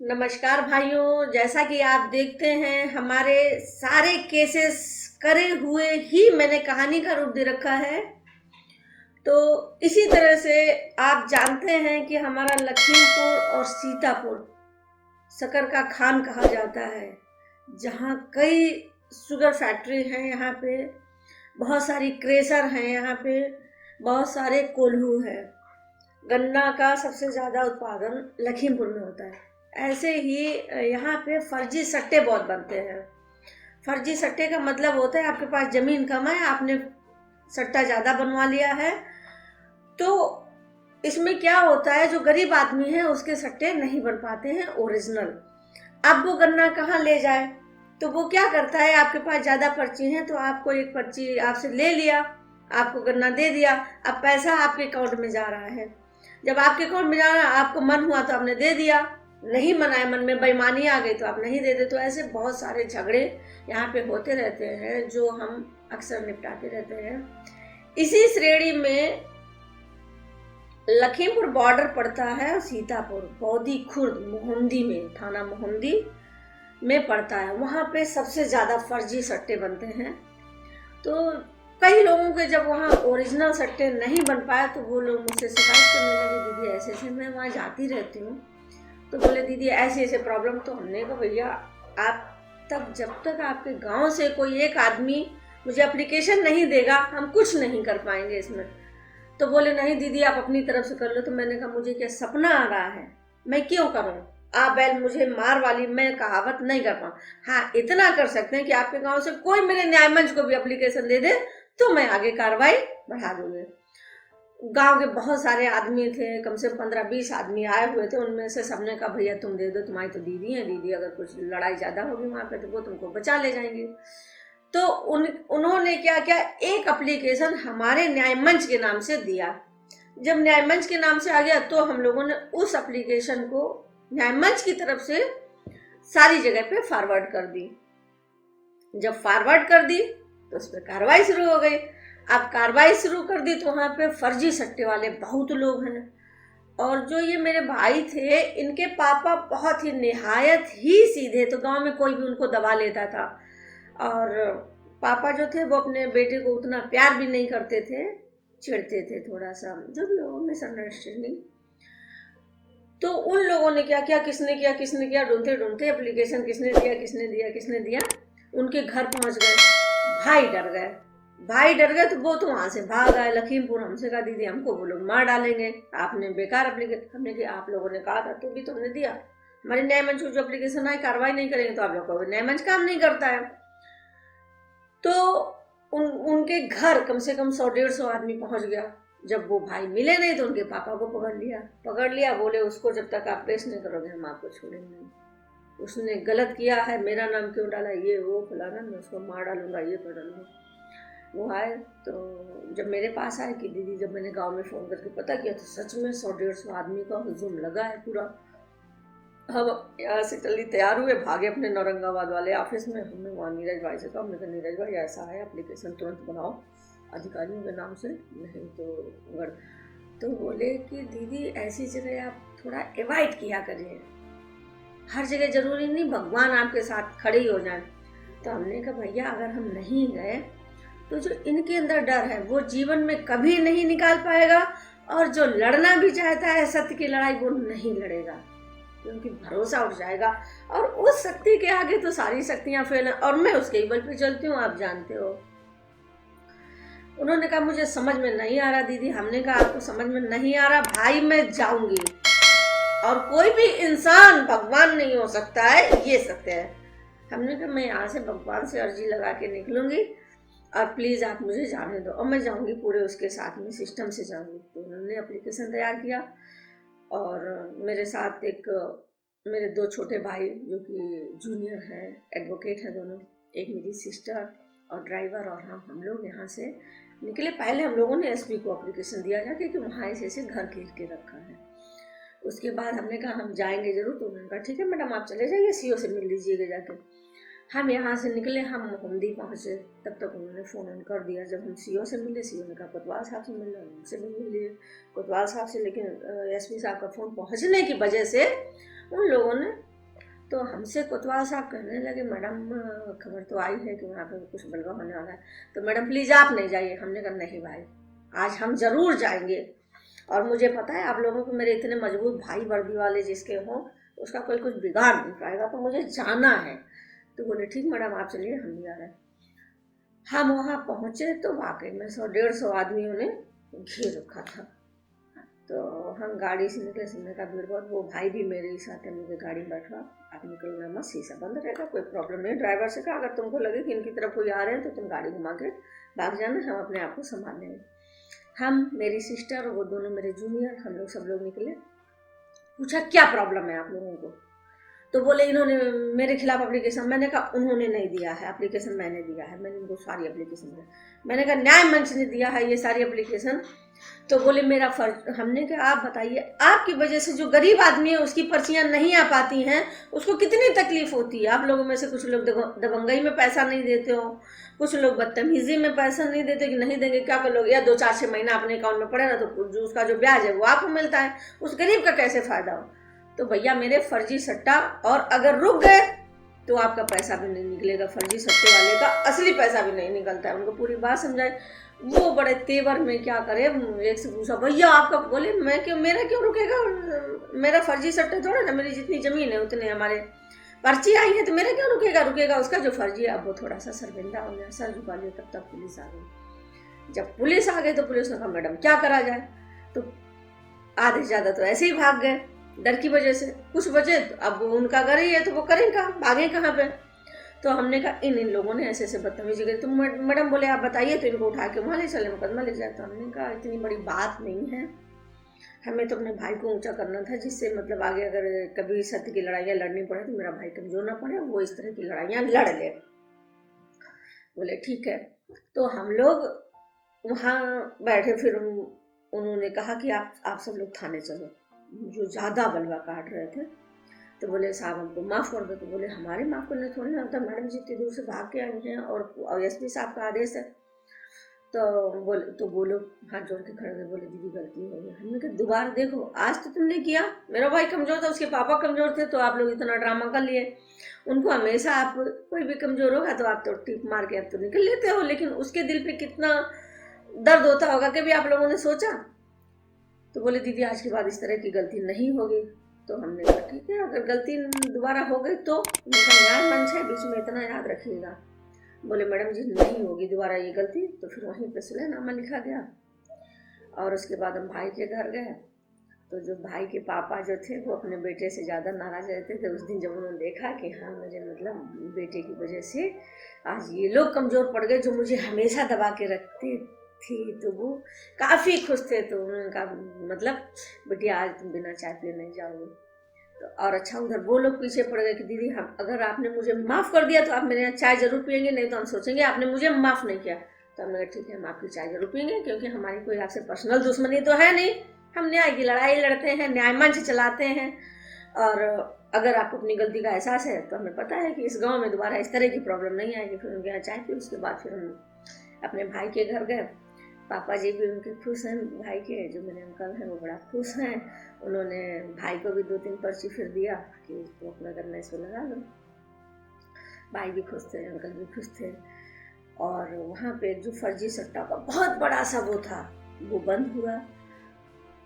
नमस्कार भाइयों। जैसा कि आप देखते हैं हमारे सारे केसेस करे हुए ही मैंने कहानी का रूप दे रखा है। तो इसी तरह से आप जानते हैं कि हमारा लखीमपुर और सीतापुर शक्कर का खान कहा जाता है, जहाँ कई शुगर फैक्ट्री हैं। यहाँ पे बहुत सारी क्रेशर हैं, यहाँ पे बहुत सारे कोल्हू हैं। गन्ना का सबसे ज़्यादा उत्पादन लखीमपुर में होता है। ऐसे ही यहाँ पे फर्जी सट्टे बहुत बनते हैं। फर्जी सट्टे का मतलब होता है आपके पास ज़मीन कम है, आपने सट्टा ज़्यादा बनवा लिया है। तो इसमें क्या होता है, जो गरीब आदमी है उसके सट्टे नहीं बन पाते हैं ओरिजिनल। अब वो गन्ना कहाँ ले जाए, तो वो क्या करता है, आपके पास ज़्यादा पर्ची है तो आपको एक पर्ची आपसे ले लिया, आपको गन्ना दे दिया। अब पैसा आपके अकाउंट में जा रहा है। जब आपके अकाउंट में जा रहा है, आपको मन हुआ तो आपने दे दिया, नहीं मनाए, मन में बेईमानी आ गई तो आप नहीं देते। तो ऐसे बहुत सारे झगड़े यहाँ पे होते रहते हैं जो हम अक्सर निपटाते रहते हैं। इसी श्रेणी में लखीमपुर बॉर्डर पड़ता है, सीतापुर बौदी खुर्द मोहंदी में, थाना मोहंदी में पड़ता है। वहाँ पे सबसे ज़्यादा फर्जी सट्टे बनते हैं। तो कई लोगों के जब वहाँ ओरिजिनल सट्टे नहीं बन पाए तो वो लोग मुझसे शिकायत करने लगे, दीदी ऐसे ऐसे, मैं वहाँ जाती रहती हूँ। तो बोले दीदी ऐसे ऐसे प्रॉब्लम। तो हमने कहा भैया आप तब जब तक आपके गांव से कोई एक आदमी मुझे एप्लीकेशन नहीं देगा हम कुछ नहीं कर पाएंगे इसमें। तो बोले नहीं दीदी आप अपनी तरफ से कर लो। तो मैंने कहा मुझे क्या सपना आ रहा है, मैं क्यों करूँ, आ बैल मुझे मार वाली मैं कहावत नहीं कर पाऊँ। हाँ इतना कर सकते हैं कि आपके गांव से कोई मेरे न्याय मंच को भी एप्लीकेशन दे दे तो मैं आगे कार्रवाई बढ़ा दूंगी। गांव के बहुत सारे आदमी थे, कम से कम 15-20 आदमी आए हुए थे। उनमें से सबने कहा भैया तुम दे दो, तुम्हारी तो दीदी है, दीदी अगर कुछ लड़ाई ज़्यादा होगी वहाँ पे तो वो तुमको बचा ले जाएंगे। तो उन्होंने क्या किया, एक एप्लीकेशन हमारे न्याय मंच के नाम से दिया। जब न्याय मंच के नाम से आ गया तो हम लोगों ने उस एप्लीकेशन को न्याय मंच की तरफ से सारी जगह पे फॉरवर्ड कर दी। जब फॉरवर्ड कर दी तो उस पर कार्रवाई शुरू हो गई। अब कार्रवाई शुरू कर दी तो वहाँ पे फर्जी सट्टे वाले बहुत लोग हैं। और जो ये मेरे भाई थे, इनके पापा बहुत ही निहायत ही सीधे, तो गांव में कोई भी उनको दबा लेता था। और पापा जो थे वो अपने बेटे को उतना प्यार भी नहीं करते थे, चिढ़ते थे थोड़ा सा, जो भी हो मिसअंडरस्टैंडिंग। तो उन लोगों ने क्या किया, किसने किया, ढूंढते ढूंढते एप्लीकेशन किसने दिया, उनके घर पहुंच गए। भाई डर गए तो वो तो वहां से भाग आए लखीमपुर। हमसे कहा दीदी हमको वो लोग मार डालेंगे, आपने बेकार एप्लीकेशन। हमने कहा आप लोगों ने कहा था तो भी तो हमने दिया, हमारे न्याय मंच को जो एप्लीकेशन आई कार्रवाई नहीं करेंगे तो आप लोग का न्याय मंच काम नहीं करता है। तो उनके घर कम से कम 100-150 आदमी पहुंच गया। जब वो भाई मिले नहीं तो उनके पापा को पकड़ लिया। बोले उसको जब तक आप पेश नहीं करोगे हम आपको छोड़ेंगे नहीं, उसने गलत किया है, मेरा नाम क्यों डाला, ये वो फलाना, मैं उसको मार डालूंगा, ये कर डालूंगा। वो आए तो जब मेरे पास आए कि दीदी, जब मैंने गांव में फ़ोन करके पता किया तो सच में 100-150 आदमी का हुजूम लगा है पूरा। हम यहाँ से जल्दी तैयार हुए, भागे अपने औरंगाबाद वाले ऑफिस में। हमने वहाँ नीरज भाई से कहा, हमने कहा नीरज भाई ऐसा है, एप्लीकेशन तुरंत बनाओ अधिकारियों के नाम से, नहीं तो अगर। तो बोले कि दीदी ऐसी जगह आप थोड़ा अवॉइड किया करिए, हर जगह जरूरी नहीं भगवान आपके साथ खड़े ही हो जाए। तो हमने कहा भैया अगर हम नहीं गए तो जो इनके अंदर डर है वो जीवन में कभी नहीं निकाल पाएगा, और जो लड़ना भी चाहता है सत्य की लड़ाई वो नहीं लड़ेगा, क्योंकि भरोसा उठ जाएगा। और उस शक्ति के आगे तो सारी शक्तियां फेल हैं, और मैं उसके ही बल पे चलती हूँ, आप जानते हो। उन्होंने कहा मुझे समझ में नहीं आ रहा दीदी। हमने कहा आपको समझ में नहीं आ रहा भाई, मैं जाऊंगी, और कोई भी इंसान भगवान नहीं हो सकता है, ये सत्य है। हमने कहा मैं यहाँ से भगवान से अर्जी लगा के निकलूंगी और प्लीज़ आप मुझे जाने दो, और मैं जाऊंगी पूरे उसके साथ में, सिस्टम से जाऊंगी। तो उन्होंने एप्लीकेशन तैयार किया, और मेरे साथ मेरे 2 छोटे भाई जो कि जूनियर हैं, एडवोकेट हैं दोनों, एक मेरी सिस्टर और ड्राइवर, और हम लोग यहाँ से निकले। पहले हम लोगों ने एसपी को एप्लीकेशन दिया जाके कि वहाँ ऐसे घर घेर के रखा है। उसके बाद हमने कहा हम जाएंगे जरूर। तो उन्होंने कहा ठीक है मैडम आप चले जाइए, सीओ से मिल लीजिएगा जाके। हम यहाँ से निकले, हम मोहंदी पहुँचे, तब तक उन्होंने फ़ोन कर दिया। जब हम सीओ से मिले, सीओ ने कहा कोतवाल साहब से मिलना, उनसे भी मिल लिए कोतवाल साहब से। लेकिन एसपी साहब का फ़ोन पहुँचने की वजह से उन लोगों ने तो हमसे कोतवाल साहब कहने लगे, मैडम खबर तो आई है कि वहाँ पे कुछ बलवा होने वाला है, तो मैडम प्लीज़ आप नहीं जाइए। हमने कहा नहीं भाई, आज हम ज़रूर जाएंगे, और मुझे पता है आप लोगों को मेरे इतने मजबूत भाई वर्दी वाले जिसके हों उसका कोई कुछ बिगाड़ नहीं पाएगा, तो मुझे जाना है। तो बोले ठीक मैडम आप चलिए, हम भी आ रहे हैं। हम वहाँ पहुँचे तो वाकई में 100-150 आदमियों ने घेर रखा था। तो हम गाड़ी से निकले, सुनने का भीड़ बहुत। वो भाई भी मेरे साथ है, मुझे गाड़ी में बैठा, आप निकलना मत, शीशा बंद रहेगा, कोई प्रॉब्लम नहीं। ड्राइवर से कहा अगर तुमको लगे कि इनकी तरफ कोई आ रहे हैं तो तुम गाड़ी घुमा के भाग जाना, हम अपने आप को संभाल लेंगे। हम, मेरी सिस्टर, वो दोनों मेरे जूनियर, हम लोग सब लोग निकले। पूछा क्या प्रॉब्लम है आप लोगों को? तो बोले इन्होंने मेरे खिलाफ एप्लीकेशन। मैंने कहा उन्होंने नहीं दिया है एप्लीकेशन, मैंने दिया है, मैंने उनको सारी एप्लीकेशन दी। मैंने कहा न्याय मंच ने दिया है ये सारी एप्लीकेशन। तो बोले मेरा फर्ज। हमने कहा आप बताइए, आपकी वजह से जो गरीब आदमी है उसकी पर्चियां नहीं आ पाती हैं, उसको कितनी तकलीफ होती है। आप लोगों में से कुछ लोग दबंगई में पैसा नहीं देते हो, कुछ लोग बदतमीजी में पैसा नहीं देते कि नहीं देंगे, क्या कर लोगे, या 2-4-6 महीना अपने अकाउंट में पड़ेगा तो जो उसका जो ब्याज है वो आपको मिलता है, उस गरीब का कैसे फायदा हो। तो भैया मेरे फर्जी सट्टा, और अगर रुक गए तो आपका पैसा भी नहीं निकलेगा, फर्जी सट्टे वाले का असली पैसा भी नहीं निकलता है। उनको पूरी बात समझाए। वो बड़े तेवर में क्या करे, एक से पूछा भैया आपका, बोले मैं क्यों, मेरा क्यों रुकेगा, मेरा फर्जी सट्टा थोड़ा ना, मेरी जितनी जमीन है उतने हमारे पर्ची आई है, तो मेरा क्यों रुकेगा उसका जो फर्जी है। अब वो थोड़ा सा शर्मिंदा हो गया, सर झुका लिया। तब तक पुलिस आ गई। जब पुलिस आ गई तो पुलिस ने कहा मैडम क्या करा जाए। तो आधे ज्यादा तो ऐसे ही भाग गए डर की वजह से, कुछ बचे। अब वो उनका घर ही है तो वो करें कहाँ, भागे कहाँ पे। तो हमने कहा इन लोगों ने ऐसे बदतमीजी करी। तो मैडम बोले आप बताइए, तो इनको उठा के वहाँ ले चले, मुकदमा ले जाए। तो हमने कहा इतनी बड़ी बात नहीं है, हमें तो अपने भाई को ऊंचा करना था, जिससे मतलब आगे अगर कभी सत्य की लड़ाइयाँ लड़नी पड़े तो मेरा भाई कमजोर ना पड़े, वो इस तरह की लड़ाइयाँ लड़ ले। बोले ठीक है। तो हम लोग वहाँ बैठे, फिर उन्होंने कहा कि आप सब लोग थाने चलो, जो ज़्यादा बलवा काट रहे थे। तो बोले साहब हमको माफ़ कर दो। तो बोले हमारे माफ़ करने थोड़ी ना होता, मैडम जी इतनी दूर से भाग के आई हैं और एसपी साहब का आदेश है। तो बोलो हाथ जोड़ के खड़े हुए, बोले दीदी गलती हो गई। हमने कहा दोबारा देखो, आज तो तुमने किया, मेरा भाई कमज़ोर था, उसके पापा कमज़ोर थे, तो आप लोग इतना ड्रामा कर लिए। उनको हमेशा आप कोई भी कमज़ोर होगा तो आप तो टिक मार के आप तो निकल लेते हो, लेकिन उसके दिल पे कितना दर्द होता होगा कभी आप लोगों ने सोचा। तो बोले दीदी आज के बाद इस तरह की गलती नहीं होगी। तो हमने कहा ठीक है, अगर गलती दोबारा हो गई तो उनका न्याय मंच है, बीच में इतना याद रखिएगा। बोले मैडम जी नहीं होगी दोबारा ये गलती। तो फिर वहीं पे सुलहनामा लिखा गया। और उसके बाद हम भाई के घर गए। तो जो भाई के पापा जो थे वो अपने बेटे से ज़्यादा नाराज रहते थे। उस दिन जब उन्होंने देखा कि हाँ मुझे मतलब बेटे की वजह से आज ये लोग कमज़ोर पड़ गए जो मुझे हमेशा दबा के रखते थी, तो वो काफ़ी खुश थे। तो उन्होंने कहा मतलब बेटिया आज तुम बिना चाय पिए नहीं जाओगे। तो और अच्छा उधर वो लोग पीछे पड़ गए कि दीदी हम अगर आपने मुझे माफ़ कर दिया तो आप मेरे यहाँ चाय जरूर पियेंगे, नहीं तो हम सोचेंगे आपने मुझे माफ़ नहीं किया। तो हमने कहा ठीक है हम आपकी चाय जरूर पियेंगे, क्योंकि हमारी कोई आपसे पर्सनल दुश्मनी तो है नहीं, हम न्याय की लड़ाई लड़ते हैं, न्याय मंच चलाते हैं। और अगर आपको अपनी गलती का एहसास है तो हमें पता है कि इस गाँव में दोबारा इस तरह की प्रॉब्लम नहीं आएगी। फिर उनके यहाँ चाय पी, उसके बाद फिर हम अपने भाई के घर गए। पापा जी भी उनके खुश हैं, भाई के जो मेरे अंकल हैं वो बड़ा खुश हैं। उन्होंने भाई को भी 2-3 पर्ची फिर दिया कि तो अपना करना इसको लगा लो। भाई भी खुश थे, अंकल भी खुश थे। और वहाँ पे जो फर्जी सट्टा का बहुत बड़ा सा वो था वो बंद हुआ,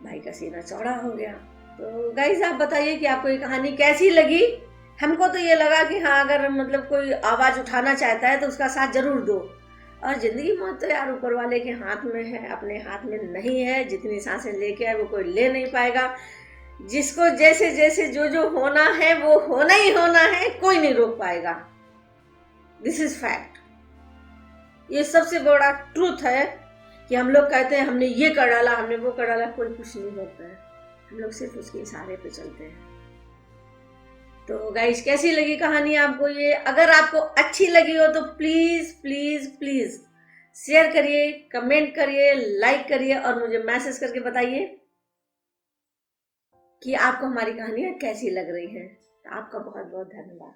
भाई का सीना चौड़ा हो गया। तो गाइस आप बताइए कि आपको ये कहानी कैसी लगी। हमको तो ये लगा कि हाँ अगर मतलब कोई आवाज़ उठाना चाहता है तो उसका साथ जरूर दो। और ज़िंदगी मौत तो यार ऊपर वाले के हाथ में है, अपने हाथ में नहीं है। जितनी सांसें लेके आए वो कोई ले नहीं पाएगा। जिसको जैसे जैसे जो होना है वो होना ही होना है, कोई नहीं रोक पाएगा। This is fact. ये सबसे बड़ा ट्रूथ है कि हम लोग कहते हैं हमने ये कर डाला, हमने वो कर डाला, कोई कुछ नहीं होता है। हम लोग सिर्फ उसके इशारे पे चलते हैं। तो गाइस कैसी लगी कहानी आपको ये? अगर आपको अच्छी लगी हो तो प्लीज़ प्लीज़ प्लीज़ शेयर करिए, कमेंट करिए, लाइक करिए और मुझे मैसेज करके बताइए कि आपको हमारी कहानियाँ कैसी लग रही हैं। आपका बहुत बहुत धन्यवाद।